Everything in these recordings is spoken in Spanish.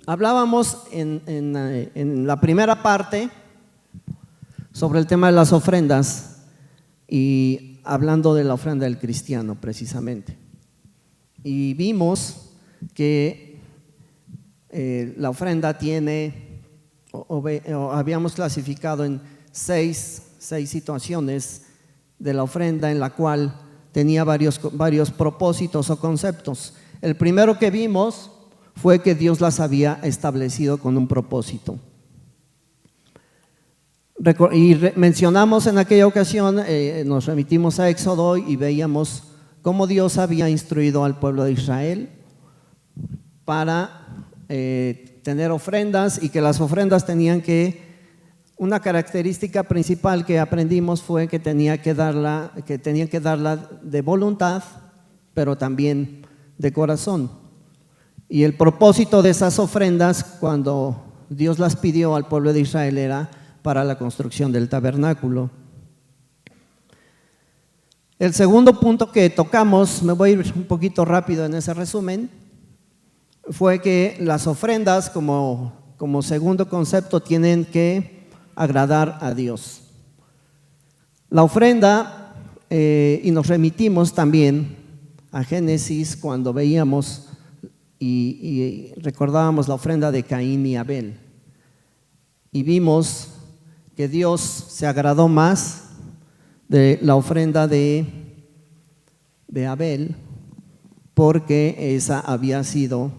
Hablábamos en la primera parte sobre el tema de las ofrendas y hablando de la ofrenda del cristiano precisamente. Y vimos que la ofrenda tiene, habíamos clasificado en seis situaciones de la ofrenda en la cual tenía varios propósitos o conceptos. El primero que vimos fue que Dios las había establecido con un propósito. Y mencionamos en aquella ocasión, nos remitimos a Éxodo y veíamos cómo Dios había instruido al pueblo de Israel para tener ofrendas, y que las ofrendas tenían una característica principal que aprendimos fue que tenían que darla de voluntad, pero también de corazón. Y el propósito de esas ofrendas, cuando Dios las pidió al pueblo de Israel, era para la construcción del tabernáculo. El segundo punto que tocamos, me voy a ir un poquito rápido en ese resumen, fue que las ofrendas como segundo concepto tienen que agradar a Dios. La ofrenda, y nos remitimos también a Génesis cuando veíamos y recordábamos la ofrenda de Caín y Abel, y vimos que Dios se agradó más de la ofrenda de Abel, porque esa había sido,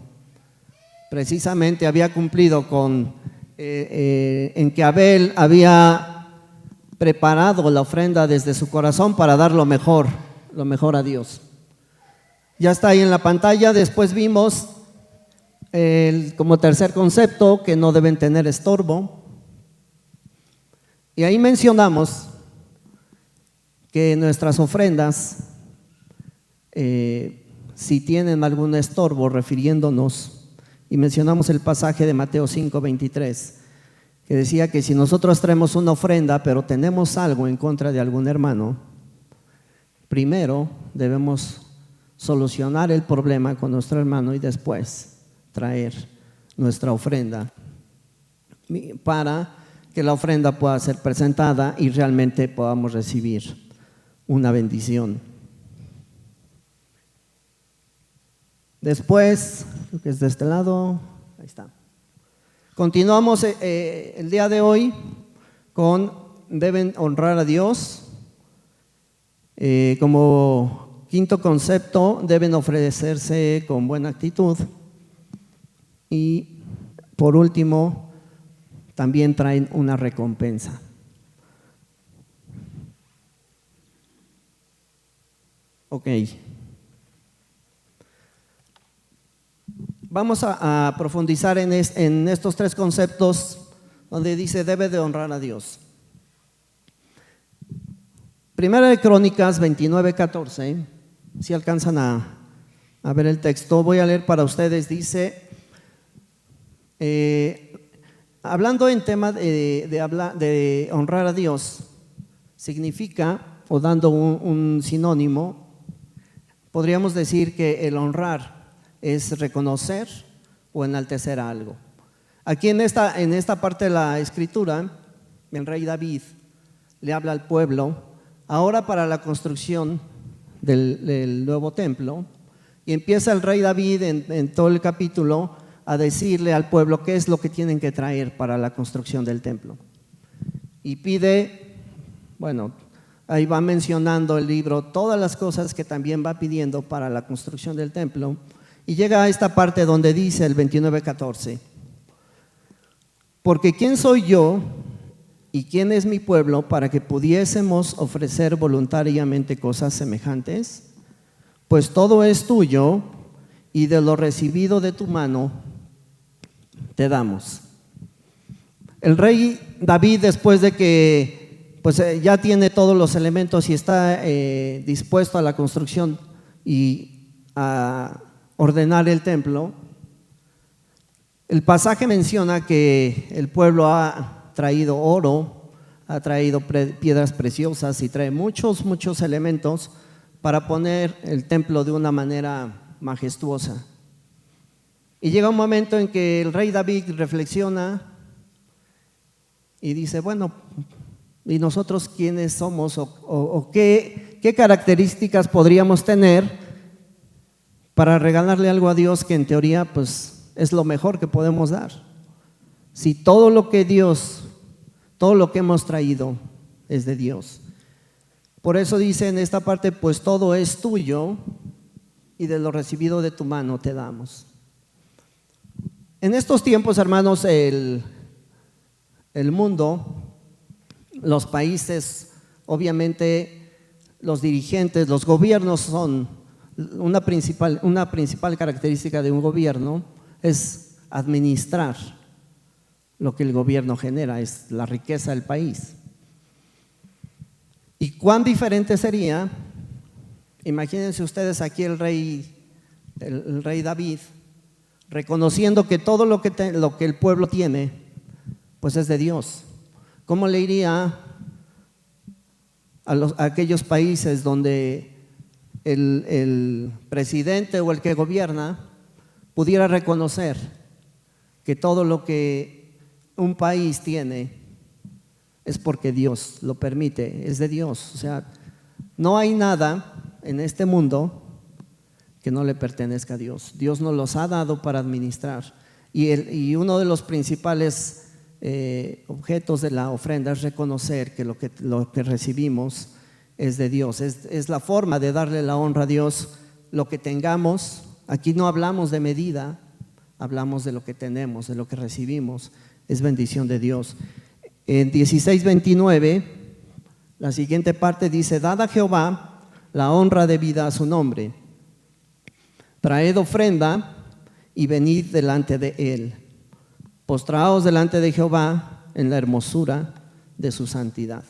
precisamente había cumplido con en que Abel había preparado la ofrenda desde su corazón para dar lo mejor a Dios. Ya está ahí en la pantalla. Después vimos como tercer concepto que no deben tener estorbo, y ahí mencionamos que nuestras ofrendas, si tienen algún estorbo, refiriéndonos, y mencionamos el pasaje de Mateo 5:23, que decía que si nosotros traemos una ofrenda pero tenemos algo en contra de algún hermano, primero debemos solucionar el problema con nuestro hermano y después traer nuestra ofrenda para que la ofrenda pueda ser presentada y realmente podamos recibir una bendición. Después, creo que es de este lado, ahí está. Continuamos el día de hoy con deben honrar a Dios. Como quinto concepto, deben ofrecerse con buena actitud. Y por último, también traen una recompensa. Ok. Vamos a profundizar en estos tres conceptos donde dice debe de honrar a Dios. Primera de Crónicas 29:14, si alcanzan a ver el texto, voy a leer para ustedes. Dice, hablando en tema de honrar a Dios, significa, o dando un sinónimo, podríamos decir que el honrar es reconocer o enaltecer algo. Aquí en esta parte de la escritura, el rey David le habla al pueblo ahora para la construcción del nuevo templo, y empieza el rey David en todo el capítulo a decirle al pueblo qué es lo que tienen que traer para la construcción del templo. Y pide, bueno, ahí va mencionando el libro todas las cosas que también va pidiendo para la construcción del templo. Y llega a esta parte donde dice el 29:14, porque ¿quién soy yo y quién es mi pueblo para que pudiésemos ofrecer voluntariamente cosas semejantes? Pues todo es tuyo y de lo recibido de tu mano te damos. El rey David, después de que ya tiene todos los elementos y está dispuesto a la construcción y a ordenar el templo, el pasaje menciona que el pueblo ha traído oro, ha traído piedras preciosas y trae muchos elementos para poner el templo de una manera majestuosa. Y llega un momento en que el rey David reflexiona y dice, bueno, ¿y nosotros quiénes somos o qué características podríamos tener para regalarle algo a Dios que en teoría pues es lo mejor que podemos dar? Si todo lo que hemos traído es de Dios. Por eso dice en esta parte, pues todo es tuyo y de lo recibido de tu mano te damos. En estos tiempos, hermanos, el mundo, los países, obviamente los dirigentes, los gobiernos son una principal característica de un gobierno es administrar lo que el gobierno genera, es la riqueza del país. ¿Y cuán diferente sería? Imagínense ustedes aquí el rey David, reconociendo que todo lo que el pueblo tiene, pues es de Dios. ¿Cómo le iría a aquellos países donde el presidente o el que gobierna pudiera reconocer que todo lo que un país tiene es porque Dios lo permite, es de Dios? O sea, no hay nada en este mundo que no le pertenezca a Dios. Dios nos los ha dado para administrar. Y uno de los principales objetos de la ofrenda es reconocer que lo que recibimos es de Dios. Es la forma de darle la honra a Dios. Lo que tengamos, aquí no hablamos de medida, hablamos de lo que tenemos, de lo que recibimos, es bendición de Dios. En 16:29, la siguiente parte dice: dad a Jehová la honra debida a su nombre, traed ofrenda y venid delante de él, postraos delante de Jehová en la hermosura de su santidad.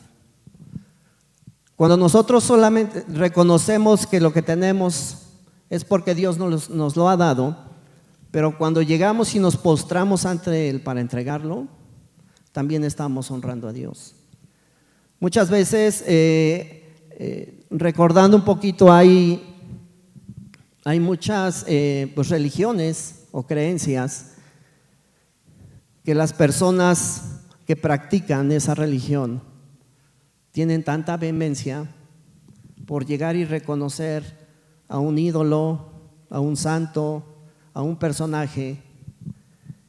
Cuando nosotros solamente reconocemos que lo que tenemos es porque Dios nos lo ha dado, pero cuando llegamos y nos postramos ante él para entregarlo, también estamos honrando a Dios. Muchas veces, recordando un poquito, hay muchas pues religiones o creencias que las personas que practican esa religión tienen tanta vehemencia por llegar y reconocer a un ídolo, a un santo, a un personaje,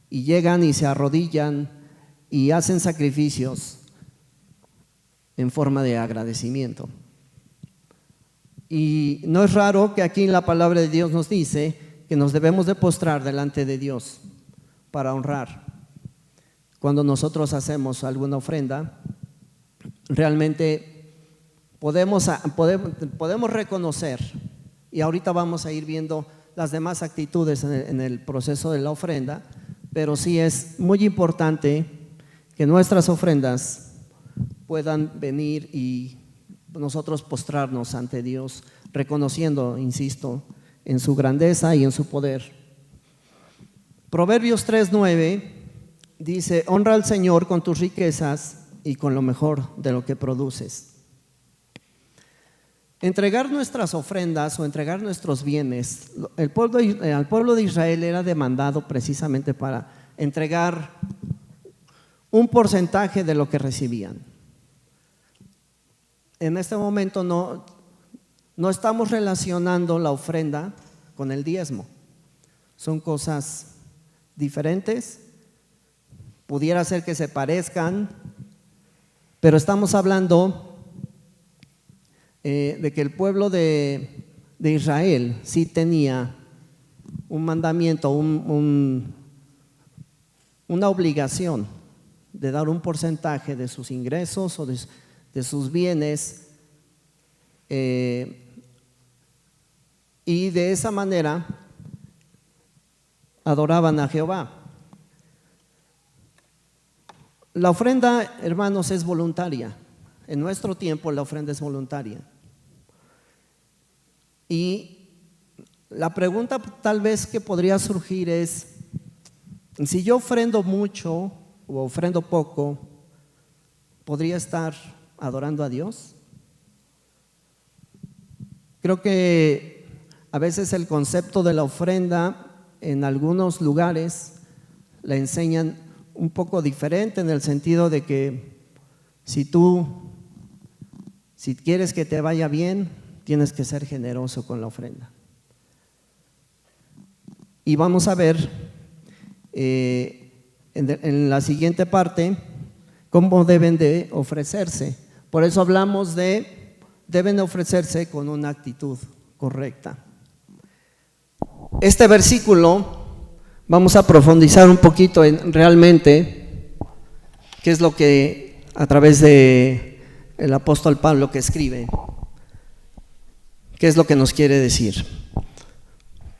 y llegan y se arrodillan y hacen sacrificios en forma de agradecimiento. Y no es raro que aquí en la palabra de Dios nos dice que nos debemos de postrar delante de Dios para honrar. Cuando nosotros hacemos alguna ofrenda, realmente podemos reconocer, y ahorita vamos a ir viendo las demás actitudes en el proceso de la ofrenda, pero sí es muy importante que nuestras ofrendas puedan venir y nosotros postrarnos ante Dios, reconociendo, insisto, en su grandeza y en su poder. Proverbios 3:9 dice: honra al Señor con tus riquezas y con lo mejor de lo que produces. Entregar nuestras ofrendas o entregar nuestros bienes, al pueblo de Israel era demandado precisamente para entregar un porcentaje de lo que recibían. En este momento no estamos relacionando la ofrenda con el diezmo. Son cosas diferentes, pudiera ser que se parezcan, pero estamos hablando de que el pueblo de Israel sí tenía un mandamiento, una obligación de dar un porcentaje de sus ingresos o de sus bienes, y de esa manera adoraban a Jehová. La ofrenda, hermanos, es voluntaria. En nuestro tiempo la ofrenda es voluntaria. Y la pregunta tal vez que podría surgir es: si yo ofrendo mucho o ofrendo poco, ¿podría estar adorando a Dios? Creo que a veces el concepto de la ofrenda en algunos lugares la enseñan un poco diferente, en el sentido de que si quieres que te vaya bien, tienes que ser generoso con la ofrenda. Y vamos a ver en la siguiente parte cómo deben de ofrecerse. Por eso hablamos deben ofrecerse con una actitud correcta. Este versículo vamos a profundizar un poquito en realmente qué es lo que a través de el apóstol Pablo que escribe, qué es lo que nos quiere decir.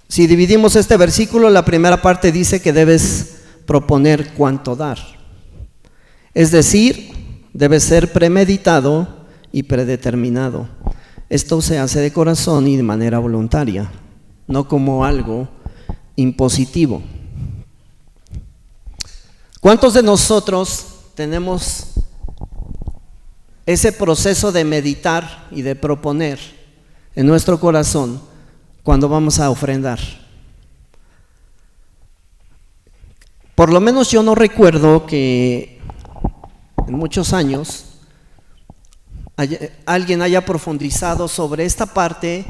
Si dividimos este versículo, la primera parte dice que debes proponer cuánto dar, es decir, debe ser premeditado y predeterminado. Esto se hace de corazón y de manera voluntaria, no como algo impositivo. ¿Cuántos de nosotros tenemos ese proceso de meditar y de proponer en nuestro corazón cuando vamos a ofrendar? Por lo menos yo no recuerdo que en muchos años alguien haya profundizado sobre esta parte,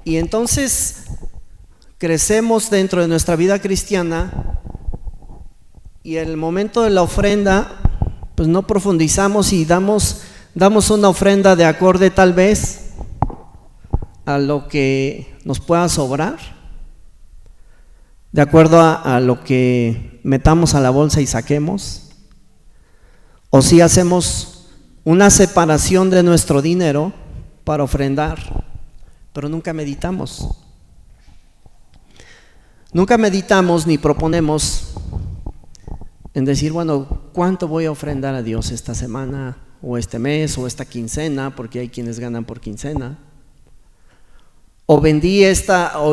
y entonces crecemos dentro de nuestra vida cristiana y el momento de la ofrenda pues no profundizamos y damos una ofrenda de acorde tal vez a lo que nos pueda sobrar, de acuerdo a lo que metamos a la bolsa y saquemos, o si hacemos una separación de nuestro dinero para ofrendar, pero nunca meditamos ni proponemos en decir, bueno, ¿cuánto voy a ofrendar a Dios esta semana o este mes o esta quincena? Porque hay quienes ganan por quincena. O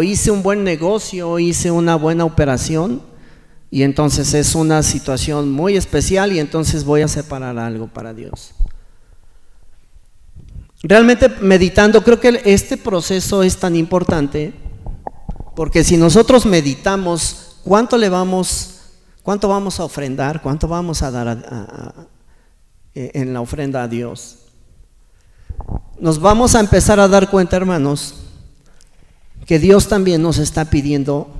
hice un buen negocio, o hice una buena operación, y entonces es una situación muy especial y entonces voy a separar algo para Dios. Realmente meditando, creo que este proceso es tan importante, porque si nosotros meditamos cuánto vamos a ofrendar, cuánto vamos a dar en la ofrenda a Dios, nos vamos a empezar a dar cuenta, hermanos, que Dios también nos está pidiendo: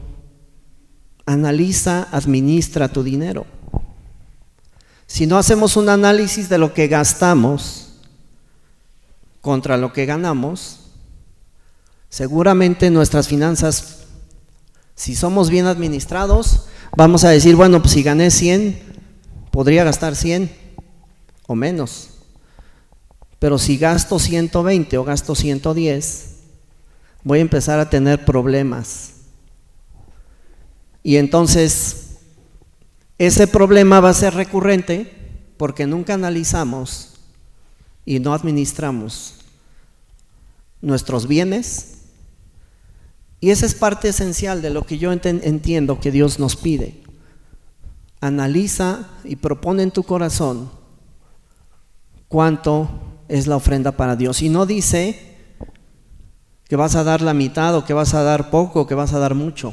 analiza, administra tu dinero. Si no hacemos un análisis de lo que gastamos contra lo que ganamos, seguramente nuestras finanzas, si somos bien administrados, vamos a decir, bueno, pues si gané 100, podría gastar 100 o menos, pero si gasto 120 o gasto 110, voy a empezar a tener problemas, y entonces ese problema va a ser recurrente porque nunca analizamos y no administramos nuestros bienes. Y esa es parte esencial de lo que yo entiendo que Dios nos pide. Analiza y propone en tu corazón cuánto es la ofrenda para Dios. Y no dice que vas a dar la mitad, o que vas a dar poco, o que vas a dar mucho.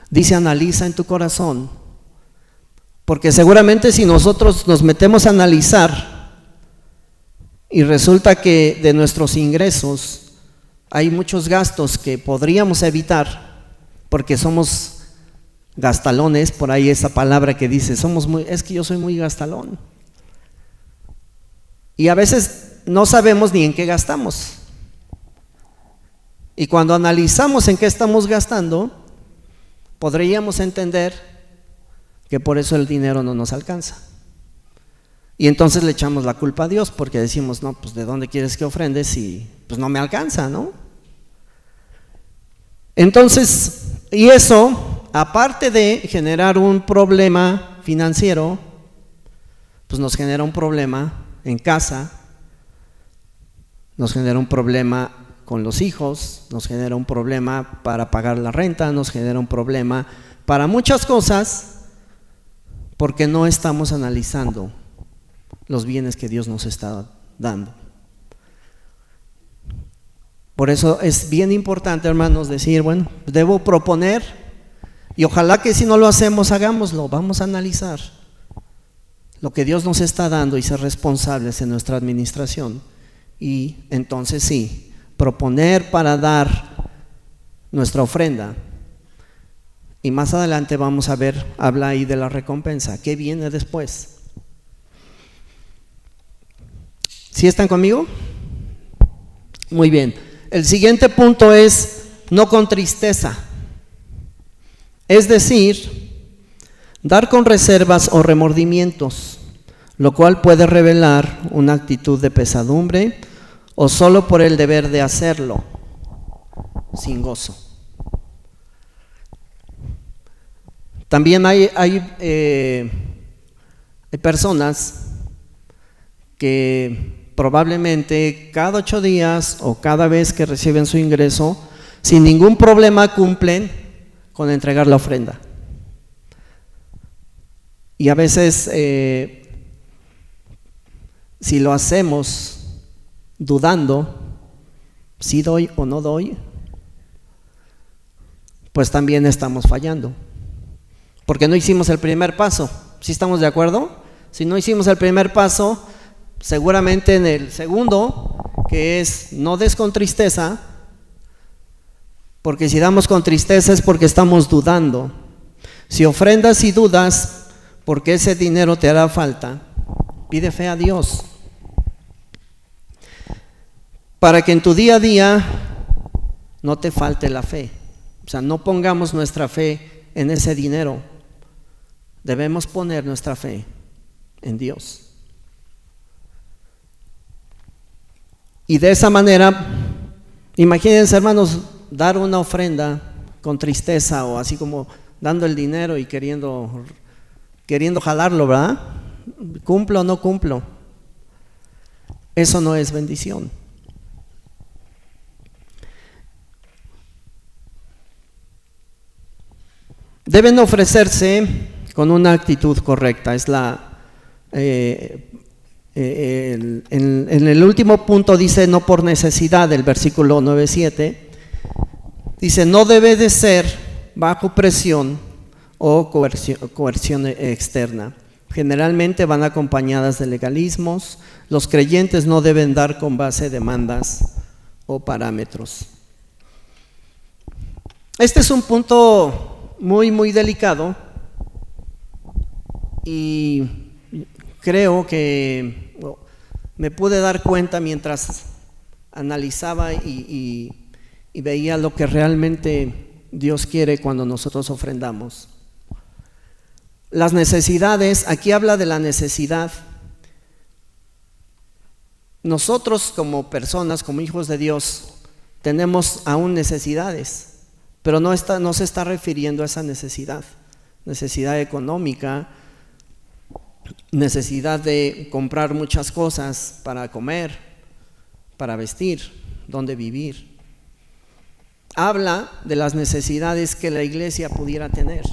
Dice: analiza en tu corazón, porque seguramente si nosotros nos metemos a analizar y resulta que de nuestros ingresos hay muchos gastos que podríamos evitar porque somos gastalones, por ahí esa palabra que dice, es que yo soy muy gastalón, y a veces no sabemos ni en qué gastamos, y cuando analizamos en qué estamos gastando, podríamos entender que por eso el dinero no nos alcanza. Y entonces le echamos la culpa a Dios, porque decimos, no, pues ¿de dónde quieres que ofrendes si pues no me alcanza, no? Entonces, y eso, aparte de generar un problema financiero, pues nos genera un problema en casa, nos genera un problema con los hijos, nos genera un problema para pagar la renta, nos genera un problema para muchas cosas, porque no estamos analizando los bienes que Dios nos está dando. Por eso es bien importante, hermanos, decir, bueno, debo proponer Y ojalá que si no lo hacemos, hagámoslo. Vamos a analizar lo que Dios nos está dando y ser responsables en nuestra administración. Y entonces sí, proponer para dar nuestra ofrenda. Y más adelante vamos a ver, habla ahí de la recompensa. ¿Qué viene después? ¿Sí están conmigo? Muy bien. El siguiente punto es no con tristeza. Es decir, dar con reservas o remordimientos, lo cual puede revelar una actitud de pesadumbre o solo por el deber de hacerlo, sin gozo. También hay personas que probablemente cada 8 días o cada vez que reciben su ingreso, sin ningún problema cumplen con entregar la ofrenda. Y a veces, si lo hacemos dudando, si doy o no doy, pues también estamos fallando. Porque no hicimos el primer paso. ¿Sí estamos de acuerdo? Si no hicimos el primer paso, seguramente en el segundo, que es no des con tristeza, porque si damos con tristeza es porque estamos dudando. Si ofrendas y dudas, porque ese dinero te hará falta, pide fe a Dios, para que en tu día a día no te falte la fe. O sea, no pongamos nuestra fe en ese dinero. Debemos poner nuestra fe en Dios. Y de esa manera, imagínense, hermanos, dar una ofrenda con tristeza o así como dando el dinero y queriendo jalarlo, ¿verdad? ¿Cumplo o no cumplo? Eso no es bendición. Deben ofrecerse con una actitud correcta. Es en el último punto dice no por necesidad, el versículo 9:7 dice no debe de ser bajo presión o coerción externa. Generalmente van acompañadas de legalismos. Los creyentes no deben dar con base de demandas o parámetros. Este es un punto muy, muy delicado y creo que me pude dar cuenta mientras analizaba y veía lo que realmente Dios quiere cuando nosotros ofrendamos. Las necesidades, aquí habla de la necesidad. Nosotros como personas, como hijos de Dios, tenemos aún necesidades, pero no se está refiriendo a esa necesidad económica, necesidad de comprar muchas cosas para comer, para vestir, donde vivir. Habla de las necesidades que la iglesia pudiera tener.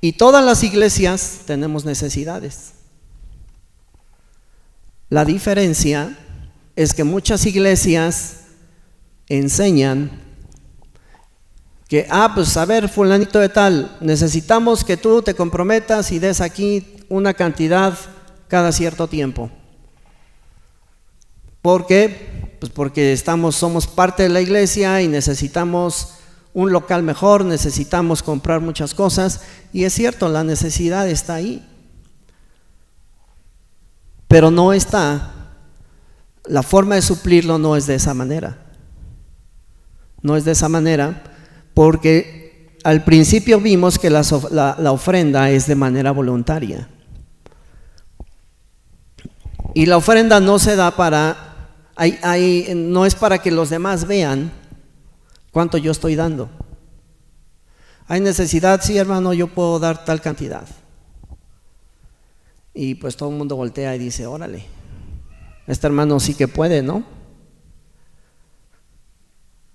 Y todas las iglesias tenemos necesidades. La diferencia es que muchas iglesias enseñan que, pues a ver, fulanito de tal, necesitamos que tú te comprometas y des aquí una cantidad cada cierto tiempo. ¿Por qué? Pues porque somos parte de la iglesia y necesitamos un local mejor, necesitamos comprar muchas cosas, y es cierto, la necesidad está ahí, pero la forma de suplirlo no es de esa manera. No es de esa manera, porque al principio vimos que la ofrenda es de manera voluntaria. Y la ofrenda no se da no es para que los demás vean cuánto yo estoy dando. Hay necesidad, sí, hermano, yo puedo dar tal cantidad. Y pues todo el mundo voltea y dice, órale, este hermano sí que puede, ¿no?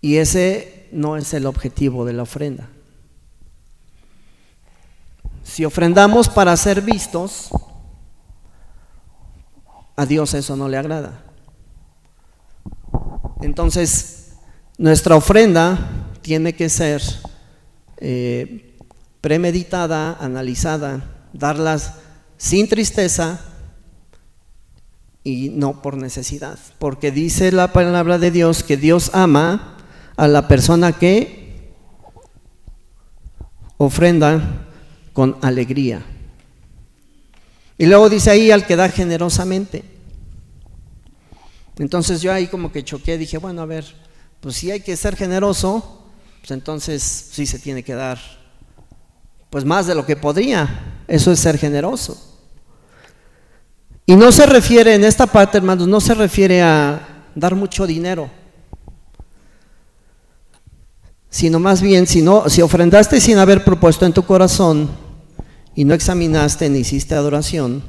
Y ese no es el objetivo de la ofrenda. Si ofrendamos para ser vistos, a Dios eso no le agrada. Entonces, nuestra ofrenda tiene que ser premeditada, analizada, darlas sin tristeza y no por necesidad, porque dice la palabra de Dios que Dios ama a la persona que ofrenda con alegría. Y luego dice ahí al que da generosamente. Entonces yo ahí como que choqué, dije, bueno, a ver, pues si hay que ser generoso, pues entonces sí se tiene que dar pues más de lo que podría. Eso es ser generoso. Y no se refiere en esta parte, hermanos, no se refiere a dar mucho dinero, sino más bien si ofrendaste sin haber propuesto en tu corazón y no examinaste ni hiciste adoración,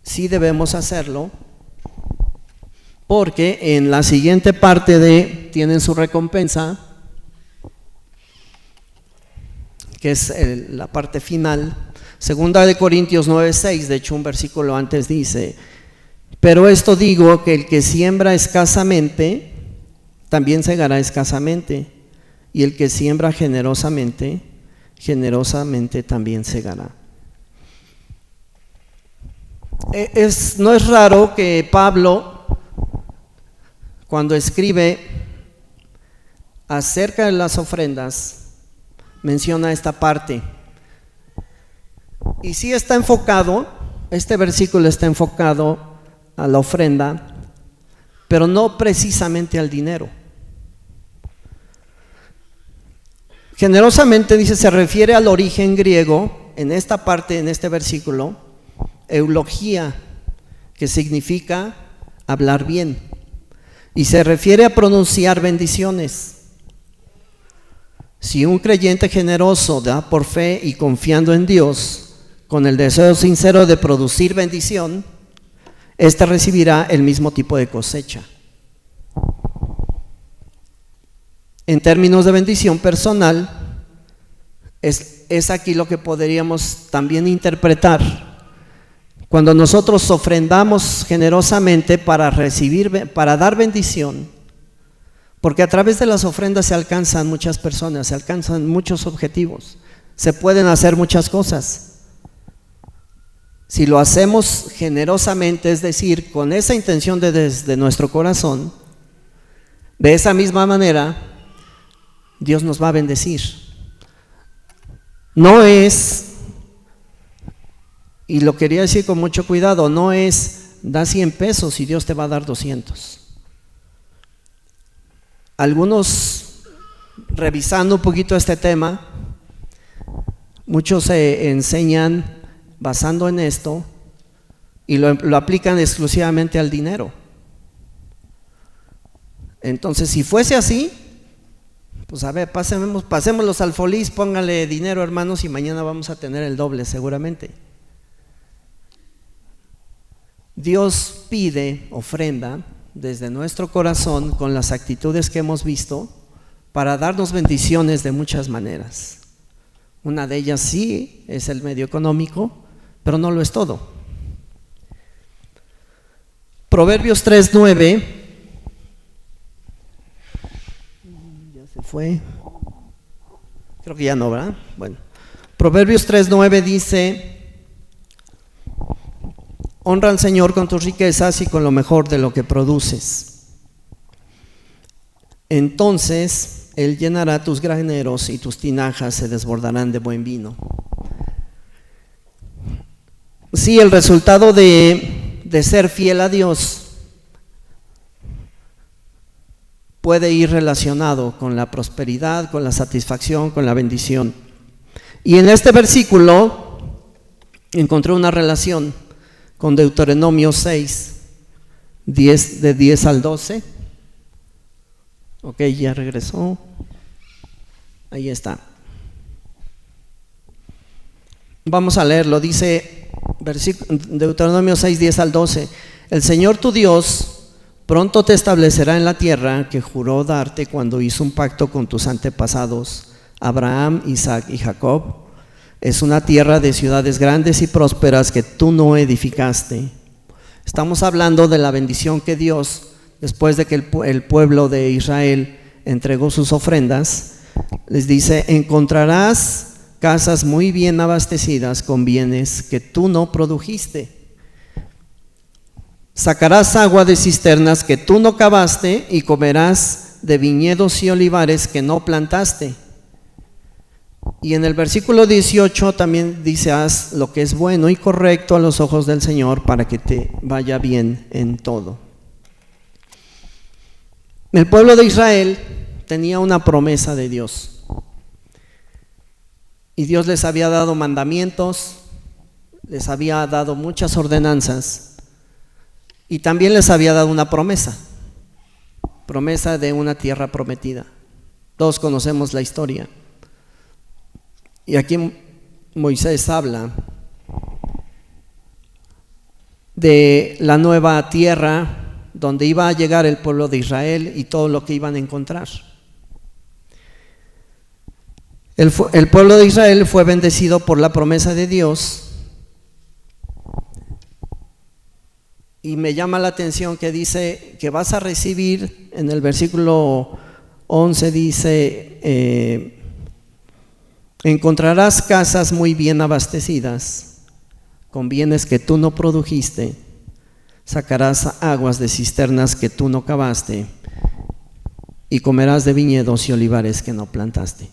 sí debemos hacerlo, porque en la siguiente parte tienen su recompensa, que es la parte final. Segunda de Corintios 9:6, de hecho un versículo antes dice: pero esto digo, que el que siembra escasamente también segará escasamente, y el que siembra generosamente, generosamente también segará. No es raro que Pablo, cuando escribe acerca de las ofrendas, menciona esta parte. Y sí está enfocado, este versículo está enfocado a la ofrenda, pero no precisamente al dinero. Generosamente, dice, se refiere al origen griego, en esta parte, en este versículo, eulogía, que significa hablar bien, y se refiere a pronunciar bendiciones. Si un creyente generoso da por fe y confiando en Dios, con el deseo sincero de producir bendición, éste recibirá el mismo tipo de cosecha. En términos de bendición personal, es aquí lo que podríamos también interpretar. Cuando nosotros ofrendamos generosamente para dar bendición, porque a través de las ofrendas se alcanzan muchas personas, se alcanzan muchos objetivos, se pueden hacer muchas cosas. Si lo hacemos generosamente, es decir, con esa intención desde nuestro corazón, de esa misma manera, Dios nos va a bendecir. No es, y lo quería decir con mucho cuidado, no es da 100 pesos y Dios te va a dar 200. Algunos, revisando un poquito este tema, muchos se enseñan basando en esto y lo aplican exclusivamente al dinero. Entonces, si fuese así, pues a ver, pasémoslos al Folies, póngale dinero, hermanos, y mañana vamos a tener el doble seguramente. Dios pide ofrenda desde nuestro corazón con las actitudes que hemos visto para darnos bendiciones de muchas maneras. Una de ellas sí es el medio económico, pero no lo es todo. Proverbios 3:9, ya se fue, creo que ya no, ¿verdad? Bueno, Proverbios 3:9 dice: honra al Señor con tus riquezas y con lo mejor de lo que produces. Entonces Él llenará tus graneros y tus tinajas se desbordarán de buen vino. Sí, el resultado de ser fiel a Dios puede ir relacionado con la prosperidad, con la satisfacción, con la bendición. Y en este versículo encontré una relación con Deuteronomio 6, de 10 al 12. Ok, ya regresó. Ahí está. Vamos a leerlo. Dice Deuteronomio 6, 10 al 12: el Señor tu Dios pronto te establecerá en la tierra que juró darte cuando hizo un pacto con tus antepasados, Abraham, Isaac y Jacob. Es una tierra de ciudades grandes y prósperas que tú no edificaste. Estamos hablando de la bendición que Dios, después de que el pueblo de Israel entregó sus ofrendas, les dice: encontrarás casas muy bien abastecidas con bienes que tú no produjiste. Sacarás agua de cisternas que tú no cavaste y comerás de viñedos y olivares que no plantaste. Y en el versículo 18 también dice: haz lo que es bueno y correcto a los ojos del Señor para que te vaya bien en todo. El pueblo de Israel tenía una promesa de Dios. Y Dios les había dado mandamientos, les había dado muchas ordenanzas. Y también les había dado una promesa de una tierra prometida. Todos conocemos la historia. Y aquí Moisés habla de la nueva tierra donde iba a llegar el pueblo de Israel y todo lo que iban a encontrar. El pueblo de Israel fue bendecido por la promesa de Dios. Y me llama la atención que dice que vas a recibir, en el versículo 11 dice: encontrarás casas muy bien abastecidas con bienes que tú no produjiste, sacarás aguas de cisternas que tú no cavaste y comerás de viñedos y olivares que no plantaste.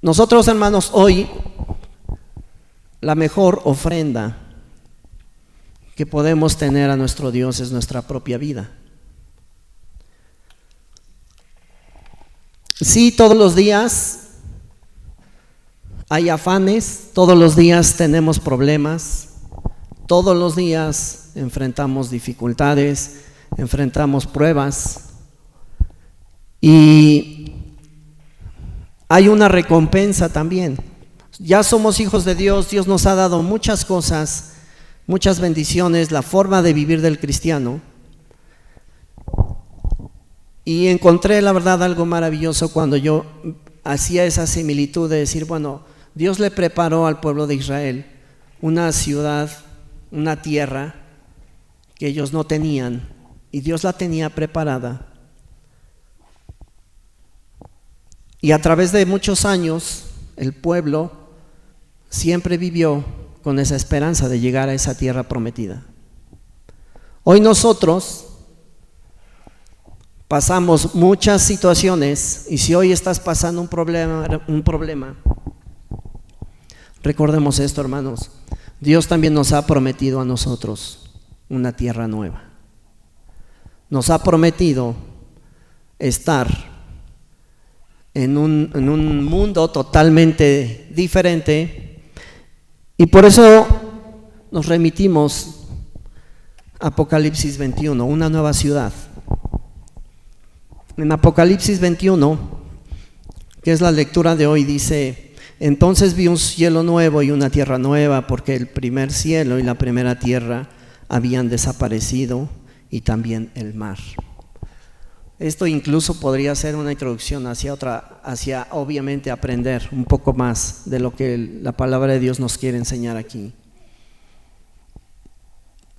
Nosotros, hermanos, hoy la mejor ofrenda que podemos tener a nuestro Dios es nuestra propia vida. Sí, todos los días hay afanes, todos los días tenemos problemas, todos los días enfrentamos dificultades, enfrentamos pruebas, y hay una recompensa también. Ya somos hijos de Dios, Dios nos ha dado muchas cosas, muchas bendiciones, la forma de vivir del cristiano. Y encontré, la verdad, algo maravilloso cuando yo hacía esa similitud de decir: bueno, Dios le preparó al pueblo de Israel una ciudad, una tierra que ellos no tenían, y Dios la tenía preparada. Y a través de muchos años el pueblo siempre vivió con esa esperanza de llegar a esa tierra prometida. Hoy nosotros pasamos muchas situaciones, y si hoy estás pasando un problema, recordemos esto, hermanos: Dios también nos ha prometido a nosotros una tierra nueva. Nos ha prometido estar en un mundo totalmente diferente, y por eso nos remitimos a Apocalipsis 21, una nueva ciudad. En Apocalipsis 21, que es la lectura de hoy, dice: entonces vi un cielo nuevo y una tierra nueva, porque el primer cielo y la primera tierra habían desaparecido, y también el mar. Esto incluso podría ser una introducción hacia obviamente aprender un poco más de lo que la palabra de Dios nos quiere enseñar aquí.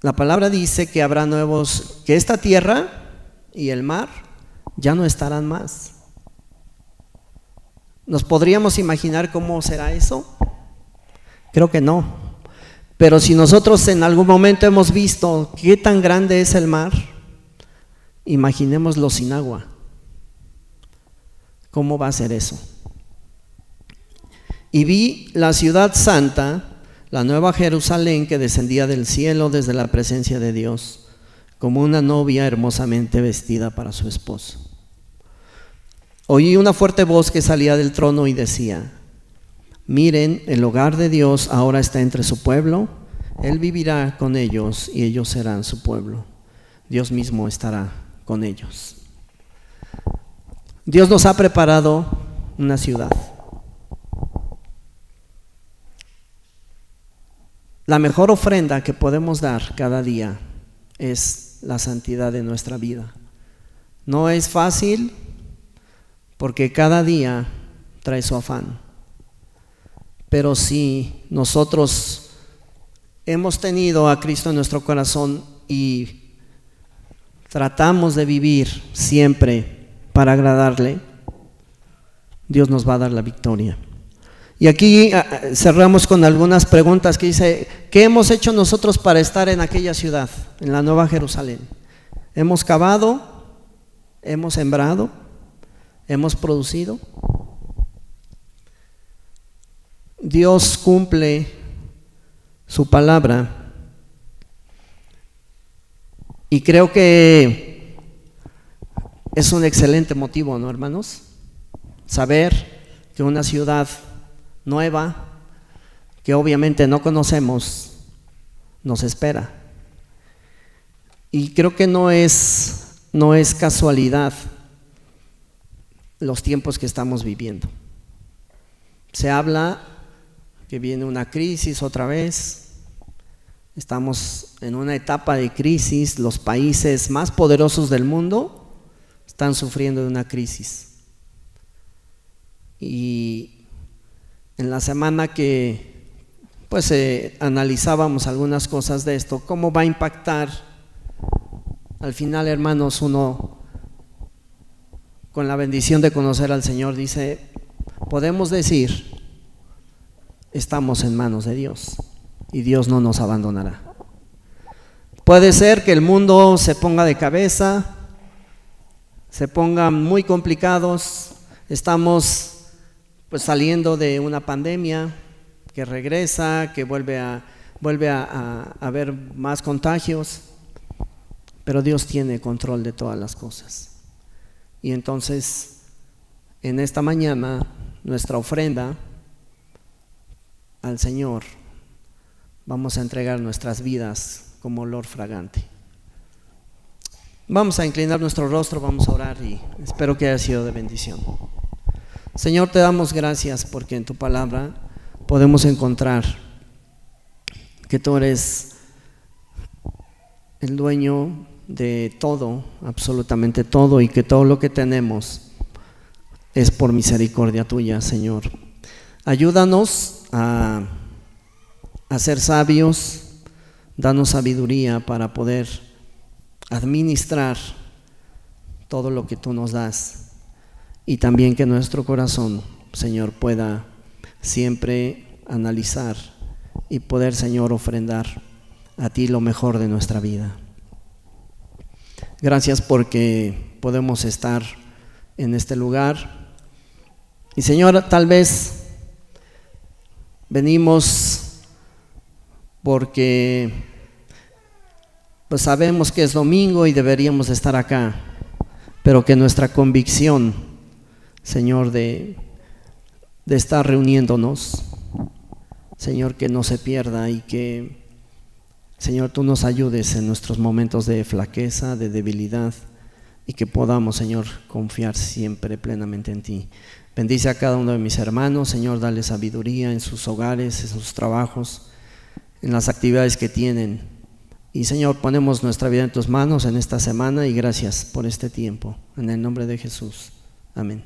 La palabra dice que habrá que esta tierra y el mar ya no estarán más. ¿Nos podríamos imaginar cómo será eso? Creo que no. Pero si nosotros en algún momento hemos visto qué tan grande es el mar, imaginémoslo sin agua. ¿Cómo va a ser eso? Y vi la ciudad santa, la nueva Jerusalén, que descendía del cielo desde la presencia de Dios, como una novia hermosamente vestida para su esposo. Oí una fuerte voz que salía del trono y decía: miren, el hogar de Dios ahora está entre su pueblo, Él vivirá con ellos y ellos serán su pueblo. Dios mismo estará con ellos. Dios nos ha preparado una ciudad. La mejor ofrenda que podemos dar cada día es la santidad de nuestra vida. No es fácil, porque cada día trae su afán. Pero si nosotros hemos tenido a Cristo en nuestro corazón y tratamos de vivir siempre para agradarle, Dios nos va a dar la victoria. Y aquí cerramos con algunas preguntas que dice: ¿qué hemos hecho nosotros para estar en aquella ciudad, en la Nueva Jerusalén? ¿Hemos cavado? ¿Hemos sembrado? ¿Hemos producido? Dios cumple su palabra y creo que es un excelente motivo, ¿no, hermanos? Saber que una ciudad nueva, que obviamente no conocemos, nos espera. Y creo que no es casualidad los tiempos que estamos viviendo. Se habla que viene una crisis otra vez. Estamos en una etapa de crisis. Los países más poderosos del mundo están sufriendo de una crisis. Y en la semana que analizábamos algunas cosas de esto, cómo va a impactar. Al final, hermanos, uno con la bendición de conocer al Señor dice, podemos decir, estamos en manos de Dios y Dios no nos abandonará. Puede ser que el mundo se ponga de cabeza, se pongan muy complicados. Estamos saliendo de una pandemia que regresa, que vuelve a haber más contagios, pero Dios tiene control de todas las cosas. Y entonces, en esta mañana, nuestra ofrenda al Señor, vamos a entregar nuestras vidas como olor fragante. Vamos a inclinar nuestro rostro, vamos a orar y espero que haya sido de bendición. Señor, te damos gracias porque en tu palabra podemos encontrar que tú eres el dueño de todo, absolutamente todo, y que todo lo que tenemos es por misericordia tuya, Señor. Ayúdanos a ser sabios, danos sabiduría para poder administrar todo lo que tú nos das, y también que nuestro corazón, Señor, pueda siempre analizar y poder, Señor, ofrendar a ti lo mejor de nuestra vida. Gracias porque podemos estar en este lugar. Y Señor, tal vez venimos porque sabemos que es domingo y deberíamos estar acá, pero que nuestra convicción, Señor, de estar reuniéndonos, Señor, que no se pierda y que, Señor, tú nos ayudes en nuestros momentos de flaqueza, de debilidad, y que podamos, Señor, confiar siempre plenamente en ti. Bendice a cada uno de mis hermanos, Señor, dale sabiduría en sus hogares, en sus trabajos, en las actividades que tienen. Y Señor, ponemos nuestra vida en tus manos en esta semana y gracias por este tiempo. En el nombre de Jesús. Amén.